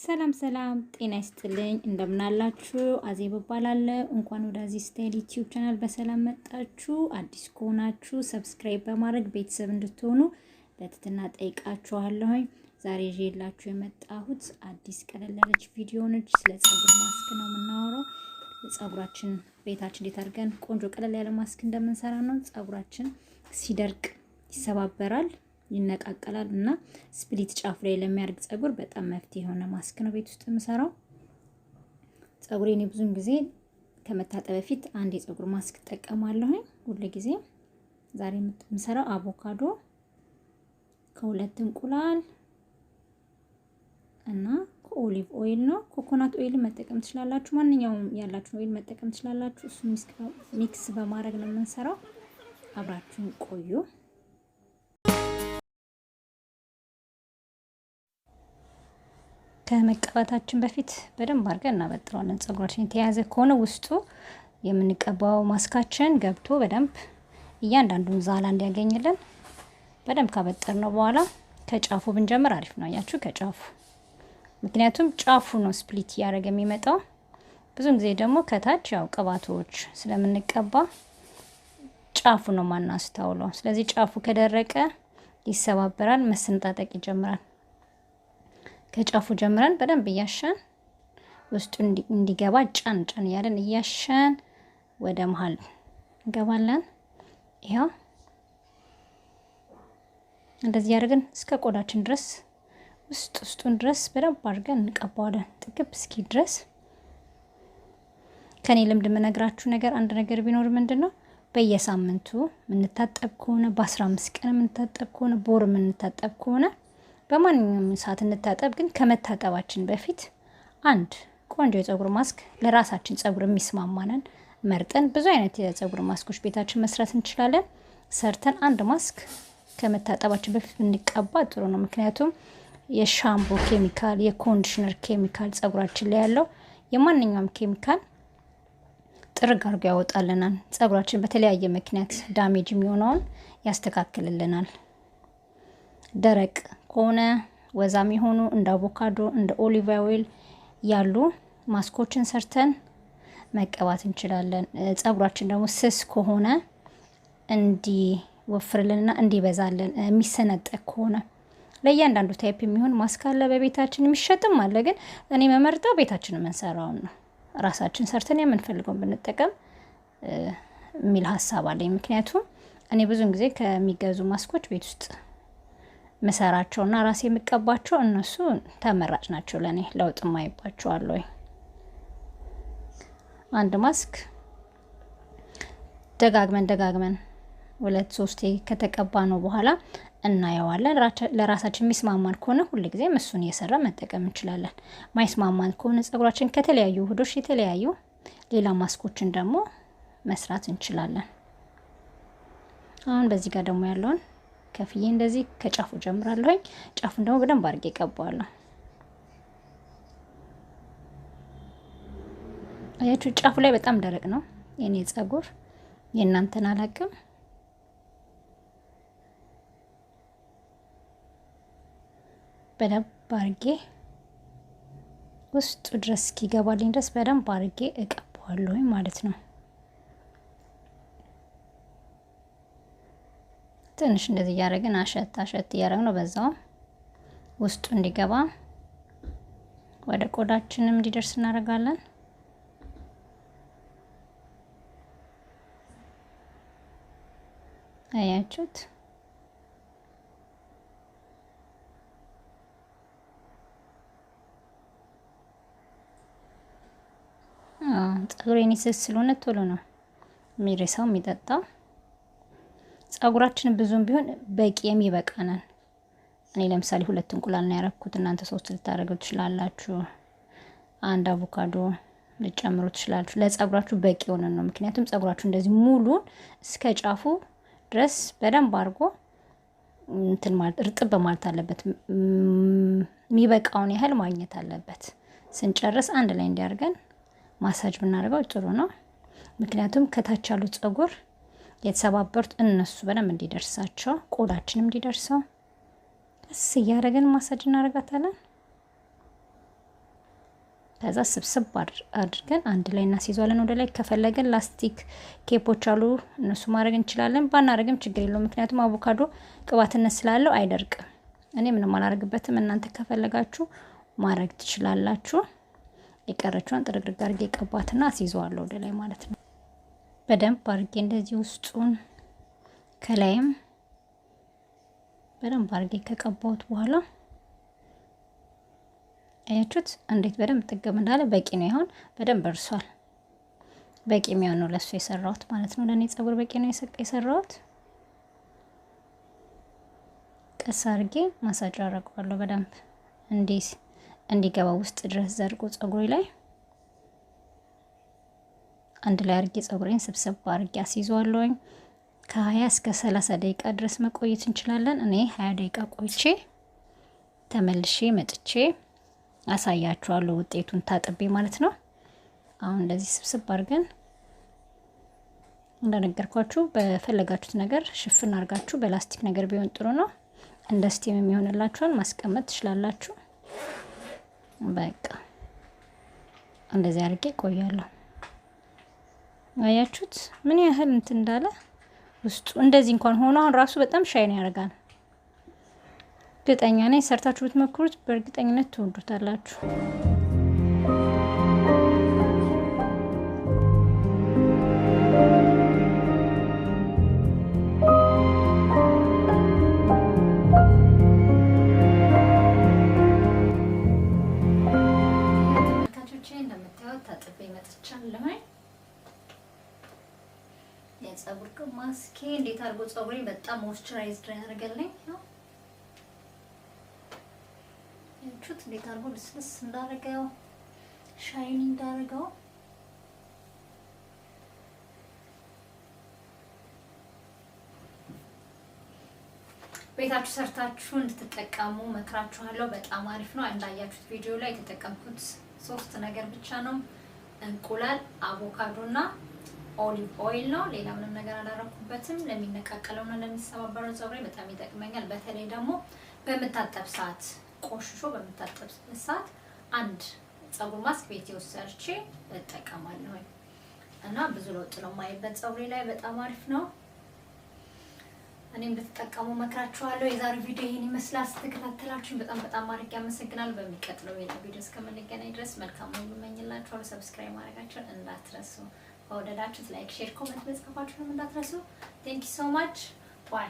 ሰላም ሰላም ጤና ይስጥልኝ እንደምናላችሁ አዜብ እባላለሁ። እንኳን ወደ አዚ ስታይል ዩቲዩብ ቻናል በሰላም መጣችሁ። አዲስ ከሆናችሁ ሰብስክራይብ በማድረግ ቤተሰብ እንድትሆኑ በትህትና ጠይቃችኋለሁ። ዛሬ ይዤላችሁ የመጣሁት አዲስ ቀለል ያለች ቪዲዮ ነች። ስለ ፀጉር ማስክ ነው የምናወራው። ፀጉራችን ቤታችን እንዴት አድርገን ቆንጆ ቀለል ያለ ማስክ እንደምንሰራ ነው። ፀጉራችን ሲደርቅ ይሰባበራል፣ ይነቃቀላል እና ስፕሊት ጫፍ ላይ ለሚያርግ ፀጉር በጣም መፍትሄ የሆነ ማስክ ነው ቤት ውስጥ የምሰራው። ፀጉሬን ብዙን ጊዜ ከመታጠብ በፊት አንድ የፀጉር ማስክ እጠቀማለሁ ሁሉ ጊዜ። ዛሬ የምሰራው አቮካዶ ከሁለት እንቁላል እና ኦሊቭ ኦይል ነው። ኮኮናት ኦይል መጠቀም ትችላላችሁ፣ ማንኛውም ያላችሁ ኦይል መጠቀም ትችላላችሁ። እሱ ሚክስ በማድረግ ነው የምንሰራው። አብራችሁን ቆዩ። ከመቀባታችን በፊት በደንብ አድርገን እናበጥረዋለን። ፀጉራችን የተያዘ ከሆነ ውስጡ የምንቀባው ማስካችን ገብቶ በደንብ እያንዳንዱን ዛላ እንዲያገኝልን በደንብ ካበጠር ነው በኋላ ከጫፉ ብንጀምር አሪፍ ነው። አያችሁ ከጫፉ፣ ምክንያቱም ጫፉ ነው ስፕሊት እያደረገ የሚመጣው። ብዙን ጊዜ ደግሞ ከታች ያው ቅባቶች ስለምንቀባ ጫፉ ነው ማናስተውለው። ስለዚህ ጫፉ ከደረቀ ይሰባበራል፣ መሰንጣጠቅ ይጀምራል። ከጫፉ ጀምረን በደንብ እያሻን ውስጡ እንዲገባ ጫን ጫን ያለን እያሻን ወደ መሃል እንገባለን። ይሄው እንደዚህ ያደርገን እስከ ቆዳችን ድረስ ውስጡን ድረስ በደንብ አድርገን እንቀባዋለን ጥግብ እስኪ ድረስ። ከኔ ልምድ የምነግራችሁ ነገር አንድ ነገር ቢኖር ምንድነው፣ በየሳምንቱ የምንታጠብ ከሆነ በ15 ቀን የምንታጠብ ከሆነ በወር የምንታጠብ ከሆነ በማንኛውም ሰዓት እንታጠብ፣ ግን ከመታጠባችን በፊት አንድ ቆንጆ የፀጉር ማስክ ለራሳችን ፀጉር የሚስማማንን መርጠን ብዙ አይነት የፀጉር ማስኮች ቤታችን መስራት እንችላለን። ሰርተን አንድ ማስክ ከመታጠባችን በፊት ብንቀባ ጥሩ ነው። ምክንያቱም የሻምፖ ኬሚካል፣ የኮንዲሽነር ኬሚካል ፀጉራችን ላይ ያለው የማንኛውም ኬሚካል ጥርግ አድርጎ ያወጣልናል። ፀጉራችን በተለያየ ምክንያት ዳሜጅ የሚሆነውን ያስተካክልልናል። ደረቅ ከሆነ ወዛም የሆኑ እንደ አቮካዶ እንደ ኦሊቭ ኦይል ያሉ ማስኮችን ሰርተን መቀባት እንችላለን። ፀጉራችን ደግሞ ስስ ከሆነ እንዲወፍርልንና እንዲበዛልን የሚሰነጠቅ ከሆነ ለእያንዳንዱ ታይፕ የሚሆን ማስክ አለ በቤታችን፣ የሚሸጥም አለ። ግን እኔ መመርጠው ቤታችን የምንሰራውን ነው። ራሳችን ሰርተን የምንፈልገውን ብንጠቀም የሚል ሀሳብ አለኝ። ምክንያቱም እኔ ብዙን ጊዜ ከሚገዙ ማስኮች ቤት ውስጥ መሰራቸውና ራሴ የምቀባቸው እነሱ ተመራጭ ናቸው ለኔ። ለውጥ ማይባቸዋለሁ። አንድ ማስክ ደጋግመን 2-3 ከተቀባ ነው በኋላ እናየዋለን። ለራሳችን የሚስማማን ከሆነ ሁሉ ጊዜ እሱን እየሰራ መጠቀም እንችላለን። ማይስማማን ከሆነ ፀጉራችን ከተለያዩ ውህዶች የተለያዩ ሌላ ማስኮችን ደግሞ መስራት እንችላለን። አሁን በዚህ ጋር ደግሞ ያለውን ከፍዬ እንደዚህ ከጫፉ ጀምራለሁ። ጫፉን ደግሞ በደንብ አድርጌ እቀባዋለሁ። አያችሁ ጫፉ ላይ በጣም ደረቅ ነው የኔ ፀጉር፣ የእናንተን አላቅም። በደንብ አድርጌ ውስጡ ድረስ እስኪገባልኝ ድረስ በደንብ አድርጌ እቀባዋለሁ ማለት ነው። ትንሽ እንደዚህ እያደረግን አሸት እያደረግን ነው በዛው ውስጡ እንዲገባ ወደ ቆዳችንም እንዲደርስ እናደርጋለን። አያችሁት? ፀጉሬን ስስ ስለሆነ ቶሎ ነው የሚረሳው የሚጠጣው። ፀጉራችን ብዙም ቢሆን በቂ የሚበቃናል። እኔ ለምሳሌ 2 እንቁላል ነው ያረኩት፣ እናንተ 3 ልታረጉ ትችላላችሁ። አንድ አቮካዶ ልጨምሩ ትችላላችሁ። ለፀጉራችሁ በቂ ሆነ ነው። ምክንያቱም ፀጉራችሁ እንደዚህ ሙሉን እስከ ጫፉ ድረስ በደንብ አድርጎ እንትን ማለት እርጥብ ማለት አለበት። የሚበቃውን ያህል ማግኘት አለበት። ስንጨርስ አንድ ላይ እንዲያርገን ማሳጅ ብናደርገው ጥሩ ነው። ምክንያቱም ከታች ያሉት ፀጉር የተሰባበሩት እነሱ በደንብ እንዲደርሳቸው ቆዳችንም እንዲደርሰው እስ እያደረግን ማሳጅ እናደርጋታለን። ከዛ ስብስብ አድርገን አንድ ላይ እናስይዟለን። ወደ ላይ ከፈለገን ላስቲክ ኬፖች አሉ እነሱ ማድረግ እንችላለን። ባናረግም ችግር የለውም ምክንያቱም አቮካዶ ቅባትነት ስላለው አይደርቅም። እኔ ምንም አላረግበትም። እናንተ ከፈለጋችሁ ማድረግ ትችላላችሁ። የቀረችውን ጥርግርግ አድርጌ ቀባትና አስይዘዋለሁ ወደ ላይ ማለት ነው። በደንብ አድርጌ እንደዚህ ውስጡን ከላይም በደንብ አድርጌ ከቀባሁት በኋላ አያችሁት እንዴት በደንብ ጥግም እንዳለ። በቂ ነው። ይሁን በደንብ እርሷል። በቂ የሚሆነው ለሱ የሰራሁት ማለት ነው። ለኔ ጸጉር በቂ ነው የሰራሁት። ቀስ አድርጌ ማሳጅ አደርገዋለሁ በደንብ እንዲገባ ውስጥ ድረስ ዘርቆ ጸጉሬ ላይ አንድ ላይ አድርጌ ጸጉሬን ስብስብ አድርጌ አስይዘዋለሁኝ። ከ20 እስከ 30 ደቂቃ ድረስ መቆየት እንችላለን። እኔ 20 ደቂቃ ቆይቼ ተመልሼ መጥቼ አሳያችኋለሁ ውጤቱን ታጥቤ ማለት ነው። አሁን እንደዚህ ስብስብ አድርገን እንደነገርኳችሁ በፈለጋችሁት ነገር ሽፍን አድርጋችሁ በላስቲክ ነገር ቢሆን ጥሩ ነው። እንደ ስቲም የሚሆንላችኋል ማስቀመጥ ትችላላችሁ። በቃ እንደዚህ አድርጌ ቆያለሁ። አያችሁት ምን ያህል እንትን እንዳለ ውስጡ እንደዚህ እንኳን ሆኖ አሁን ራሱ በጣም ሻይን ያደርጋል። እርግጠኛ ነኝ ሰርታችሁ ብትሞክሩት በእርግጠኝነት ትወዱታላችሁ። እንደምታዩት ታጥቤ መጥቻለሁ። የጸጉር ማስኬ እንዴት አድርጎ ጸጉሬን በጣም ሞይስቸራይዝድ ያደርገልኝ ነው። ያችሁት እንዴት አድርጎ ልስልስ እንዳደረገው ሻይኒ እንዳደረገው። ቤታችሁ ሰርታችሁ እንድትጠቀሙ መክራችኋለሁ። በጣም አሪፍ ነው። እንዳያችሁት ቪዲዮ ላይ የተጠቀምኩት 3 ነገር ብቻ ነው። እንቁላል፣ አቮካዶና ኦሊቭ ኦይል ነው። ሌላ ምንም ነገር አላደረኩበትም። ለሚነቃቀለውና ለሚሰባበረው ጸጉሬ በጣም ይጠቅመኛል። በተለይ ደግሞ በመታጠብ ሰዓት ቆሽሾ በመታጠብ ሰዓት አንድ ጸጉር ማስክ ቤቴ ውስጥ ሰርቼ እጠቀማለሁ እና ብዙ ለውጥ ነው ማይበት ጸጉሬ ላይ በጣም አሪፍ ነው። እኔም ልትጠቀሙ መክራችኋለሁ። የዛሬው ቪዲዮ ይሄን ይመስላል። ስትከታተላችሁ በጣም አድርጌ አመሰግናለሁ። በሚቀጥለው ቪዲዮ እስከምንገናኝ ድረስ መልካም ነው እመኝላችኋለሁ። ሰብስክራይብ ማድረጋችሁን እንዳትረሱ። ከወደዳችሁት ላይክ፣ ሼር፣ ኮሜንት መጻፋችሁንም እንዳትረሱ። ቴንክ ዩ ሶ ማች ባይ